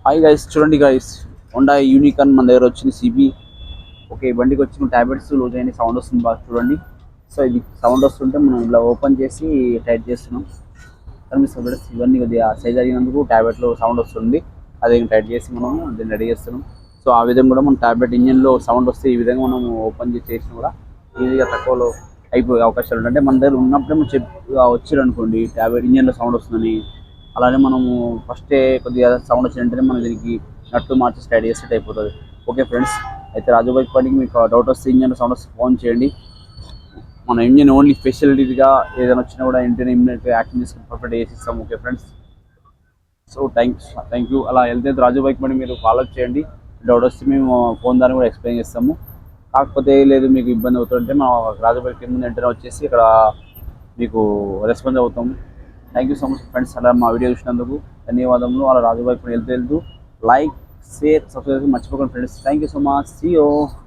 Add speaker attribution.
Speaker 1: Hi guys, చూడండి guys, Honda unicorn మన దగ్గర వచ్చింది సిబి. ఓకే, ఈ బండికి వచ్చిన ట్యాబ్లెట్స్ లూజ్ అయిన సౌండ్ వస్తుంది బాగా చూడండి. సో ఇది సౌండ్ వస్తుంటే మనం ఇలా ఓపెన్ చేసి టైట్ చేస్తున్నాం. కనిపిస్తుంది ఫ్రెండ్స్, ఇవన్నీ కొద్దిగా సైజ్ అడిగినందుకు ట్యాబ్లెట్లో సౌండ్ వస్తుంది. అది టైట్ చేసి మనం దీన్ని రెడీ చేస్తున్నాం. సో ఆ విధంగా కూడా మన ట్యాబ్లెట్ ఇంజిన్లో సౌండ్ వస్తే ఈ విధంగా మనం ఓపెన్ చేసి చేసినా కూడా ఈజీగా తక్కువలో అయిపోయే అవకాశాలు ఉంటాయి. అంటే మన దగ్గర ఉన్నప్పుడే మనం వచ్చారనుకోండి ట్యాబ్లెట్ ఇంజిన్లో సౌండ్ వస్తుందని, అలానే మనము ఫస్టే కొద్దిగా సౌండ్ వచ్చిన వెంటనే మనం దీనికి నట్టు మార్చి స్టైడ్ చేసేట్ అయిపోతుంది. ఓకే ఫ్రెండ్స్, అయితే రాజు బైక్ పనికి మీకు డౌట్ వస్తే ఇంజన్ సౌండ్ వస్తే ఫోన్ చేయండి. మన ఇంజన్ ఓన్లీ ఫెసిలిటీగా ఏదైనా వచ్చినా కూడా ఇంటిని ఇమ్మీడియట్గా యాక్షన్ చేసుకుని పర్ఫెక్ట్ చేసి ఇస్తాం. Okay friends, so thank you. అలా వెళ్తే రాజు బైక్ పని మీరు ఫాలో చేయండి. డౌట్ వస్తే మేము ఫోన్ ద్వారా కూడా ఎక్స్ప్లెయిన్ చేస్తాము. కాకపోతే లేదు మీకు ఇబ్బంది అవుతుంటే మా రాజు బైక్ కింద వెంటనే వచ్చేసి ఇక్కడ మీకు రెస్పాన్స్ అవుతాం. Thank you so much friends, అలా మా వీడియో చూసినందుకు ధన్యవాదములు. అలా రాజు బైక్ వెళ్తూ లైక్, షేర్, సబ్స్క్రైబ్ మర్చిపోకండి friends. Thank you so much. See you.